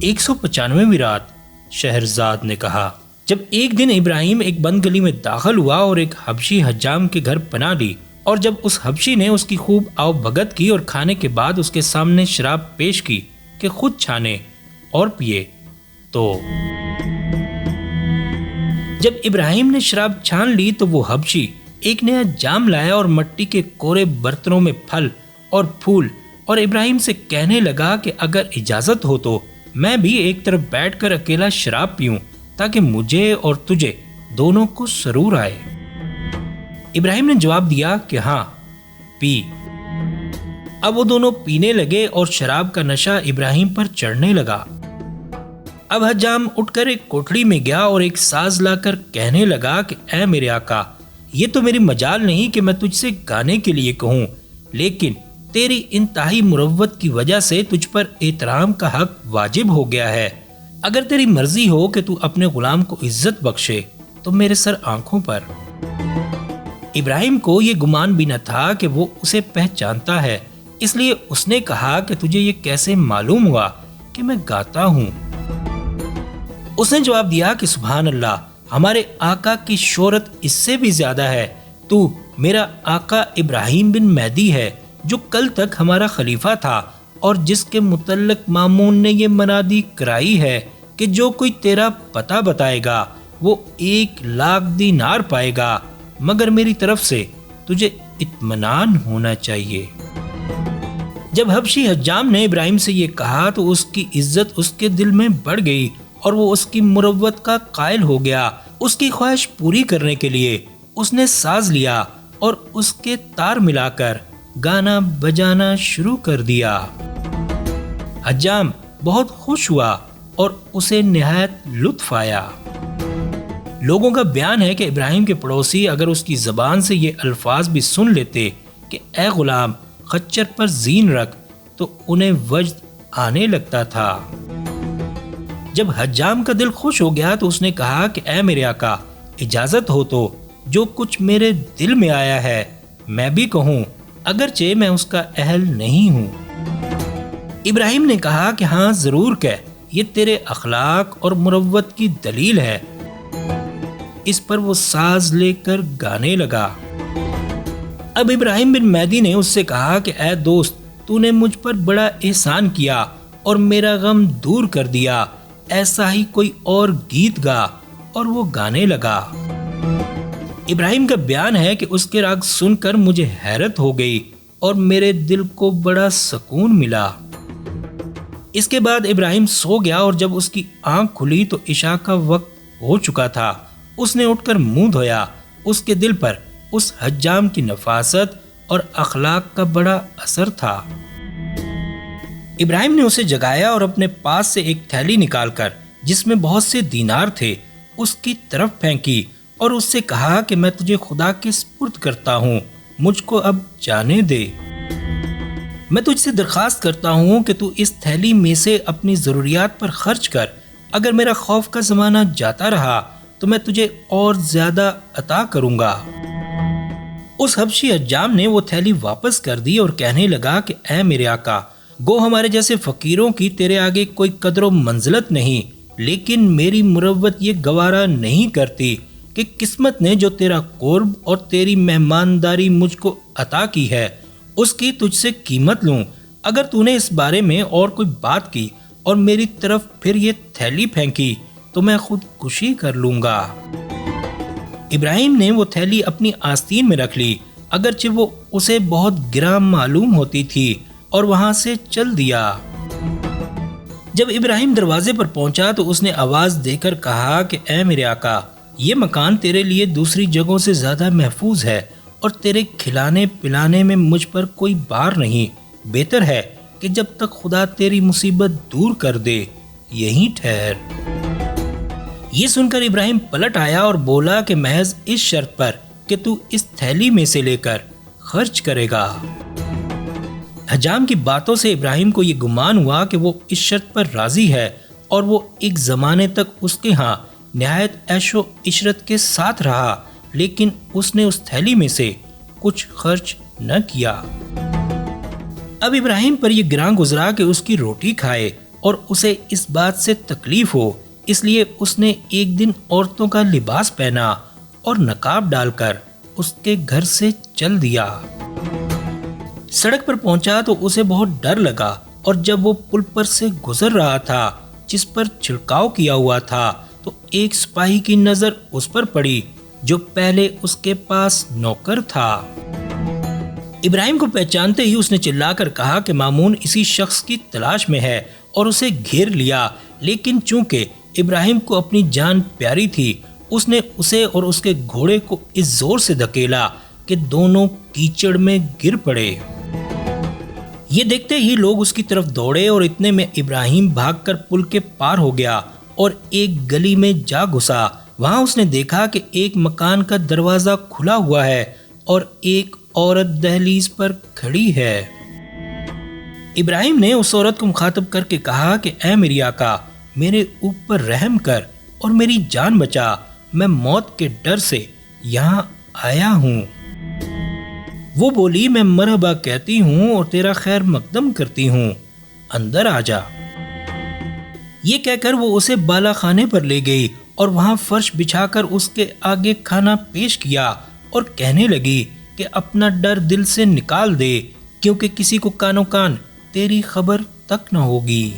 195ویں رات۔ شہرزاد نے کہا، جب ایک دن ابراہیم ایک بند گلی میں داخل ہوا اور ایک حبشی حجام کے گھر پناہ لی، اور جب اس حبشی نے اس کی خوب آؤ بھگت کی اور کھانے کے بعد اس کے سامنے شراب پیش کی کہ خود چھانے اور پیے، تو جب ابراہیم نے شراب چھان لی تو وہ حبشی ایک نیا جام لایا اور مٹی کے کورے برتنوں میں پھل اور پھول، اور ابراہیم سے کہنے لگا کہ اگر اجازت ہو تو میں بھی ایک طرف بیٹھ کر اکیلا شراب پیوں تاکہ مجھے اور تجھے دونوں کو سرور آئے۔ ابراہیم نے جواب دیا کہ ہاں پی۔ اب وہ دونوں پینے لگے اور شراب کا نشہ ابراہیم پر چڑھنے لگا۔ اب حجام اٹھ کر ایک کوٹڑی میں گیا اور ایک ساز لا کر کہنے لگا کہ اے میرے آقا، یہ تو میری مجال نہیں کہ میں تجھ سے گانے کے لیے کہوں، لیکن تیری انتہائی مروت کی وجہ سے تجھ پر احترام کا حق واجب ہو گیا ہے۔ اگر تیری مرضی ہو کہ تو اپنے غلام کو عزت بخشے تو میرے سر آنکھوں پر۔ ابراہیم کو یہ گمان بھی نہ تھا کہ وہ اسے پہچانتا ہے، اس لیے اس نے کہا کہ تجھے یہ کیسے معلوم ہوا کہ میں گاتا ہوں؟ اس نے جواب دیا کہ سبحان اللہ، ہمارے آقا کی شہرت اس سے بھی زیادہ ہے۔ تو میرا آقا ابراہیم بن مہدی ہے جو کل تک ہمارا خلیفہ تھا، اور جس کے متعلق مامون نے یہ منادی کرائی ہے کہ جو کوئی تیرا پتہ بتائے گا وہ 1,00,000 دینار پائے گا، مگر میری طرف سے تجھے اطمینان ہونا چاہیے۔ جب حبشی حجام نے ابراہیم سے یہ کہا تو اس کی عزت اس کے دل میں بڑھ گئی اور وہ اس کی مروت کا قائل ہو گیا۔ اس کی خواہش پوری کرنے کے لیے اس نے ساز لیا اور اس کے تار ملا کر گانا بجانا شروع کر دیا۔ حجام بہت خوش ہوا اور اسے نہایت لطف آیا۔ لوگوں کا بیان ہے کہ ابراہیم کے پڑوسی اگر اس کی زبان سے یہ الفاظ بھی سن لیتے کہ اے غلام خچر پر زین رکھ تو انہیں وجد آنے لگتا تھا۔ جب حجام کا دل خوش ہو گیا تو اس نے کہا کہ اے میرے آقا، اجازت ہو تو جو کچھ میرے دل میں آیا ہے میں بھی کہوں، اگرچہ میں اس کا اہل نہیں ہوں۔ ابراہیم نے کہا کہ ہاں ضرور کہہ، یہ تیرے اخلاق اور مروت کی دلیل ہے۔ اس پر وہ ساز لے کر گانے لگا۔ اب ابراہیم بن مہدی نے اس سے کہا کہ اے دوست، تو نے مجھ پر بڑا احسان کیا اور میرا غم دور کر دیا، ایسا ہی کوئی اور گیت گا، اور وہ گانے لگا۔ ابراہیم کا بیان ہے کہ اس کے راگ سن کر مجھے حیرت ہو گئی اور میرے دل کو بڑا سکون ملا۔ اس کے بعد ابراہیم سو گیا اور جب اس کی آنکھ کھلی تو عشاء کا وقت ہو چکا تھا۔ اس نے اٹھ کر منہ دھویا۔ اس کے دل پر اس حجام کی نفاست اور اخلاق کا بڑا اثر تھا۔ ابراہیم نے اسے جگایا اور اپنے پاس سے ایک تھیلی نکال کر جس میں بہت سے دینار تھے اس کی طرف پھینکی اور اس سے کہا کہ میں تجھے خدا کے سپرد کرتا ہوں، مجھ کو اب جانے دے۔ میں تجھ سے درخواست کرتا ہوں کہ تو اس تھیلی میں سے اپنی ضروریات پر خرچ کر، اگر میرا خوف کا زمانہ جاتا رہا تو میں تجھے اور زیادہ عطا کروں گا۔ اس حبشی حجام نے وہ تھیلی واپس کر دی اور کہنے لگا کہ اے میرے آقا، گو ہمارے جیسے فقیروں کی تیرے آگے کوئی قدر و منزلت نہیں، لیکن میری مروت یہ گوارا نہیں کرتی کہ قسمت نے جو تیرا قرب اور تیری مہمانداری مجھ کو عطا کی ہے اس کی تجھ سے قیمت لوں۔ اگر تو نے اس بارے میں اور کوئی بات کی اور میری طرف پھر یہ تھیلی پھینکی تو میں خود کشی کر لوں گا۔ ابراہیم نے وہ تھیلی اپنی آستین میں رکھ لی، اگرچہ وہ اسے بہت گراں معلوم ہوتی تھی، اور وہاں سے چل دیا۔ جب ابراہیم دروازے پر پہنچا تو اس نے آواز دے کر کہا کہ اے میرے آقا، یہ مکان تیرے لیے دوسری جگہوں سے زیادہ محفوظ ہے اور تیرے کھلانے پلانے میں مجھ پر کوئی بار نہیں۔ بہتر ہے کہ جب تک خدا تیری مصیبت دور کر دے یہیں ٹھہر۔ یہ سن کر ابراہیم پلٹ آیا اور بولا کہ محض اس شرط پر کہ تو اس تھیلی میں سے لے کر خرچ کرے گا۔ حجام کی باتوں سے ابراہیم کو یہ گمان ہوا کہ وہ اس شرط پر راضی ہے، اور وہ ایک زمانے تک اس کے ہاں نہایت عیش و عشرت کے ساتھ رہا، لیکن اس نے اس تھیلی میں سے کچھ خرچ نہ کیا۔ اب ابراہیم پر یہ گراں گزرا کہ اس کی روٹی کھائے اور اسے اس بات سے تکلیف ہو، اس لیے اس نے ایک دن عورتوں کا لباس پہنا اور نقاب ڈال کر اس کے گھر سے چل دیا۔ سڑک پر پہنچا تو اسے بہت ڈر لگا، اور جب وہ پل پر سے گزر رہا تھا جس پر چھڑکاؤ کیا ہوا تھا تو ایک سپاہی کی نظر اس پر پڑی جو پہلے اس کے پاس نوکر تھا۔ ابراہیم کو پہچانتے ہی اس نے چلا کر کہا کہ مامون اسی شخص کی تلاش میں ہے، اور اسے گھیر لیا، لیکن چونکہ ابراہیم کو اپنی جان پیاری تھی اس نے اسے اور اس کے گھوڑے کو اس زور سے دھکیلا کہ دونوں کیچڑ میں گر پڑے۔ یہ دیکھتے ہی لوگ اس کی طرف دوڑے اور اتنے میں ابراہیم بھاگ کر پل کے پار ہو گیا اور ایک گلی میں جا گھسا۔ وہاں اس نے دیکھا کہ ایک مکان کا دروازہ کھلا ہوا ہے اور ایک عورت دہلیز پر کھڑی ہے۔ ابراہیم نے اس عورت کو مخاطب کر کے کہا کہ اے میری آقا، میرے اوپر رحم کر اور میری جان بچا، میں موت کے ڈر سے یہاں آیا ہوں۔ وہ بولی میں مرحبا کہتی ہوں اور تیرا خیر مقدم کرتی ہوں، اندر آ جا۔ یہ کہہ کر وہ اسے بالا خانے پر لے گئی اور وہاں فرش بچھا کر اس کے آگے کھانا پیش کیا اور کہنے لگی کہ اپنا ڈر دل سے نکال دے، کیونکہ کسی کو کانوں کان تیری خبر تک نہ ہوگی۔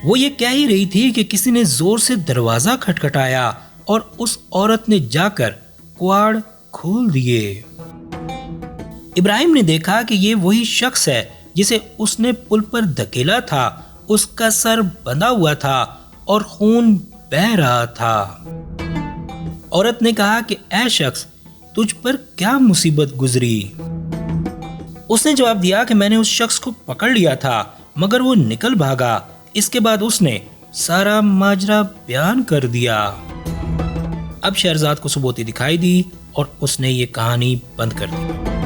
وہ یہ کہہ ہی رہی تھی کہ کسی نے زور سے دروازہ کھٹکھٹایا اور اس عورت نے جا کر کواڑ کھول دیے۔ ابراہیم نے دیکھا کہ یہ وہی شخص ہے جسے اس نے پل پر دھکیلا تھا، اس کا سر بندھا ہوا تھا اور خون بہہ رہا تھا۔ عورت نے کہا کہ اے شخص، تجھ پر کیا مصیبت گزری؟ اس نے جواب دیا کہ میں نے اس شخص کو پکڑ لیا تھا مگر وہ نکل بھاگا۔ اس کے بعد اس نے سارا ماجرا بیان کر دیا۔ اب شہرزاد کو ثبوتی دکھائی دی اور اس نے یہ کہانی بند کر دی۔